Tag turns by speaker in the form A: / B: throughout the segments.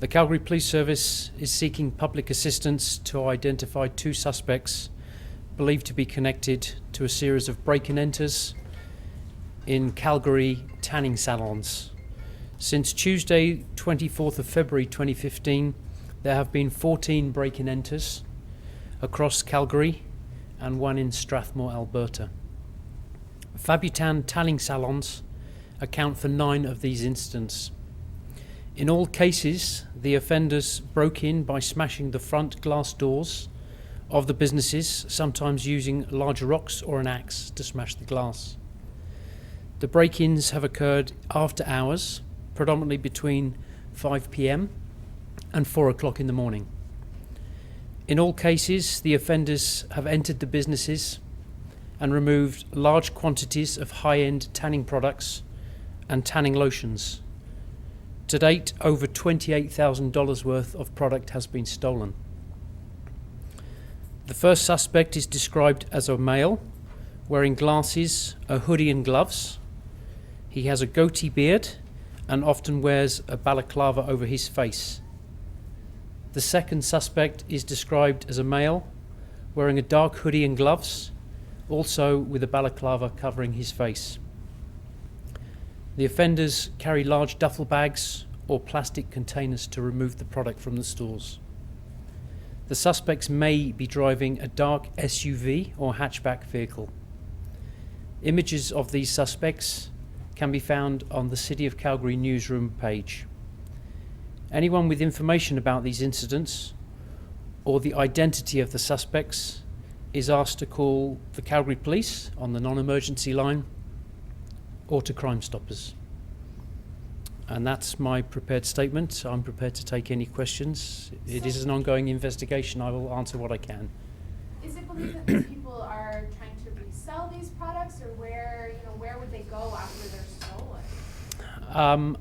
A: The Calgary Police Service is seeking public assistance to identify two suspects believed to be connected to a series of break-and-enters in Calgary tanning salons. Since Tuesday, 24th of February 2015, there have been 14 break-and-enters across Calgary and one in Strathmore, Alberta. Fabutan Tanning Salons account for 9 of these incidents. In all cases, the offenders broke in by smashing the front glass doors of the businesses, sometimes using large rocks or an axe to smash the glass. The break-ins have occurred after hours, predominantly between 5 p.m. and 4 o'clock in the morning. In all cases, the offenders have entered the businesses and removed large quantities of high-end tanning products and tanning lotions. To date, over $28,000 worth of product has been stolen. The first suspect is described as a male, wearing glasses, a hoodie and gloves. He has a goatee beard and often wears a balaclava over his face. The second suspect is described as a male, wearing a dark hoodie and gloves, also with a balaclava covering his face. The offenders carry large duffel bags or plastic containers to remove the product from the stores. The suspects may be driving a dark SUV or hatchback vehicle. Images of these suspects can be found on the City of Calgary newsroom page. Anyone with information about these incidents or the identity of the suspects is asked to call the Calgary Police on the non-emergency line or to Crime Stoppers. And that's my prepared statement. I'm prepared to take any questions. It is an ongoing investigation. I will answer what I can.
B: Is it believed that these people are trying to resell these products, or where would they go after they're stolen?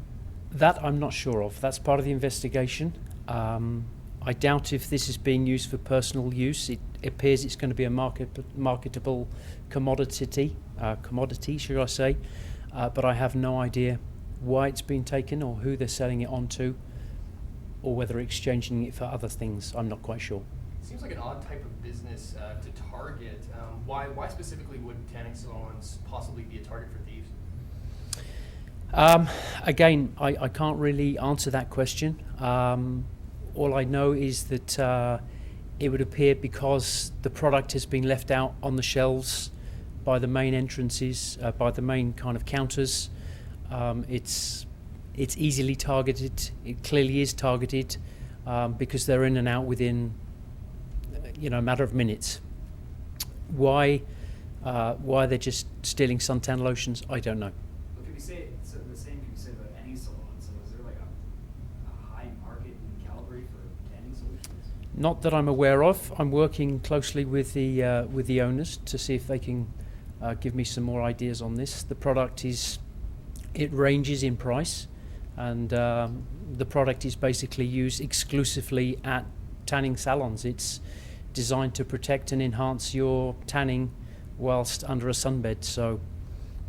A: That I'm not sure of. That's part of the investigation. I doubt if this is being used for personal use. It appears it's going to be a marketable commodity, should I say, but I have no idea why it's been taken or who they're selling it on to, or whether exchanging it for other things. I'm not quite sure.
C: Seems like an odd type of business to target. Why specifically would tanning salons possibly be a target for thieves?
A: Again, I can't really answer that question. All I know is that it would appear because the product has been left out on the shelves by the main entrances, by the main kind of counters. It's easily targeted. It clearly is targeted because they're in and out within a matter of minutes. Why they're just stealing suntan lotions, I don't know.
D: Well, could we say the same could be said about any salon? So is there like a high market in Calgary for tanning solutions?
A: Not that I'm aware of. I'm working closely with the owners to see if they can give me some more ideas on this. The product it ranges in price, and the product is basically used exclusively at tanning salons. It's designed to protect and enhance your tanning whilst under a sunbed. So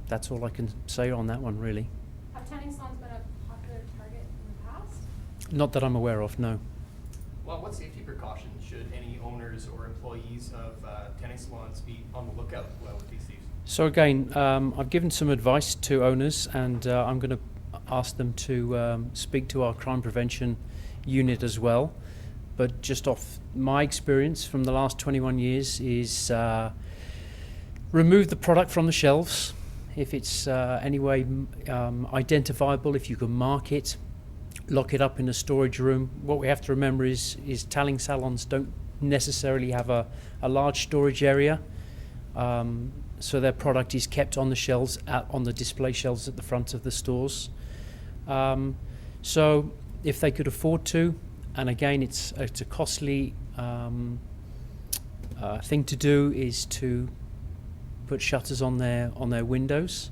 A: that's all I can say on that one, really.
B: Have tanning salons been a popular target in the past?
A: Not that I'm aware of, no.
C: Well, what safety precautions should any owners or employees of tanning salons be on the lookout with these thieves?
A: So again, I've given some advice to owners, and I'm going to ask them to speak to our crime prevention unit as well. But just off my experience from the last 21 years is remove the product from the shelves. If it's any way identifiable, if you can mark it, lock it up in a storage room. What we have to remember is tanning salons don't necessarily have a large storage area. So their product is kept on the shelves, on the display shelves at the front of the stores. So if they could afford to, and again it's a costly thing to do, is to put shutters on their windows,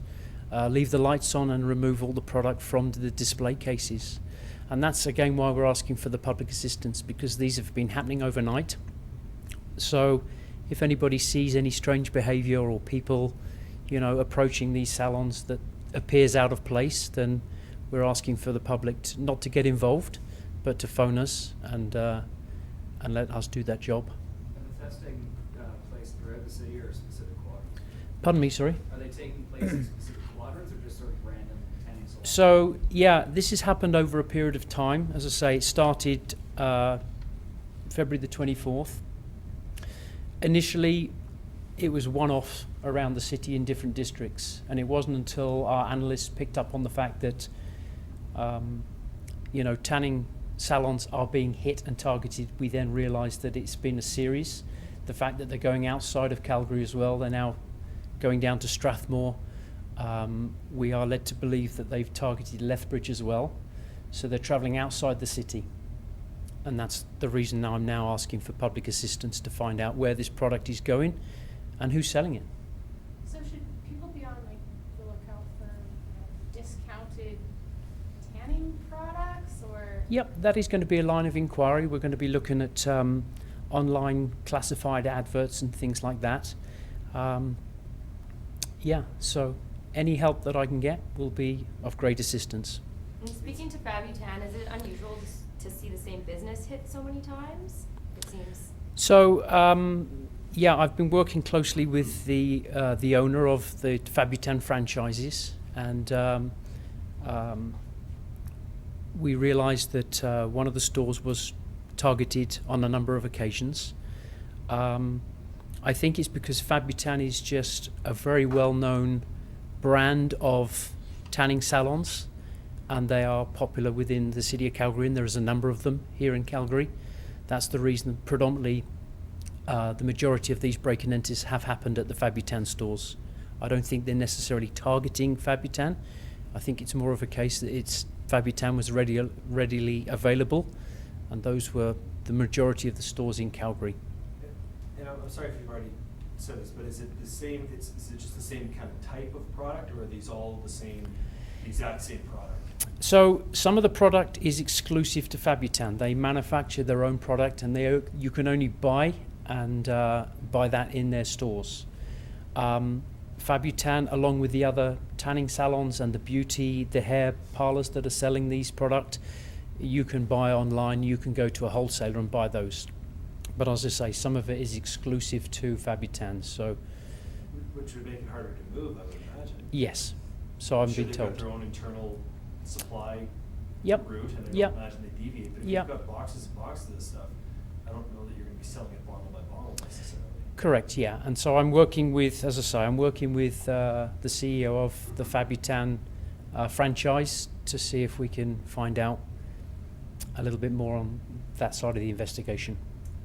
A: leave the lights on and remove all the product from the display cases. And that's again why we're asking for the public assistance, because these have been happening overnight. So if anybody sees any strange behavior or people, approaching these salons that appears out of place, then we're asking for the public not to get involved, but to phone us and let us do that job.
D: And the testing place throughout the city or specific quadrants?
A: Pardon me, sorry?
D: Are they taking place in specific quadrants or just sort of random tanning salons?
A: So, yeah, this has happened over a period of time. As I say, it started February the 24th. Initially, it was one-off around the city in different districts, and it wasn't until our analysts picked up on the fact that, tanning salons are being hit and targeted, we then realised that it's been a series. The fact that they're going outside of Calgary as well, they're now going down to Strathmore. We are led to believe that they've targeted Lethbridge as well, so they're travelling outside the city. And that's the reason now I'm now asking for public assistance to find out where this product is going and who's selling it.
B: So should people be on like the lookout for discounted tanning products or?
A: Yep, that is going to be a line of inquiry. We're going to be looking at online classified adverts and things like that. So any help that I can get will be of great assistance.
E: And speaking to Fabutan, is it unusual to see the same business hit so many times? It seems.
A: So, I've been working closely with the owner of the Fabutan franchises, and we realised that one of the stores was targeted on a number of occasions. I think it's because Fabutan is just a very well-known brand of tanning salons, and they are popular within the city of Calgary, and there is a number of them here in Calgary. That's the reason that predominantly the majority of these break and enters have happened at the Fabutan stores. I don't think they're necessarily targeting Fabutan. I think it's more of a case that Fabutan was readily available, and those were the majority of the stores in Calgary.
F: And I'm sorry if you've already said this, but is it the same? Is it just the same kind of type of product, or are these all the exact same product?
A: So some of the product is exclusive to Fabutan. They manufacture their own product, and you can only buy that in their stores. Fabutan, along with the other tanning salons and the beauty, the hair parlors that are selling these product, you can buy online. You can go to a wholesaler and buy those. But as I say, some of it is exclusive to Fabutan. So,
F: which would make it harder to move, I would imagine.
A: Yes. So I've been
F: They've
A: told.
F: got their own internal supply
A: Yep.
F: route, and I
A: Yep.
F: don't imagine they deviate. But if
A: Yep.
F: you've got boxes and boxes of this stuff, I don't know that you're going to be selling it bottle by bottle necessarily.
A: Correct, yeah. And so I'm working with, as I say, the CEO of the Fabutan franchise to see if we can find out a little bit more on that side of the investigation.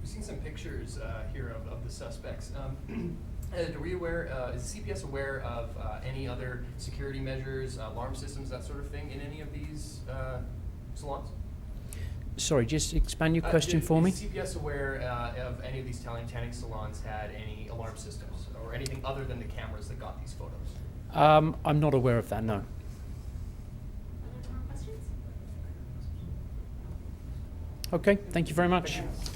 C: We've seen some pictures here of the suspects. Are we aware, is CPS aware of any other security measures, alarm systems, that sort of thing in any of these salons?
A: Sorry, just expand your question for me.
C: Is CPS aware of any of these tanning salons had any alarm systems or anything other than the cameras that got these photos?
A: I'm not aware of that, no.
B: Other more questions?
A: Okay, thank you very much.
C: Thank you.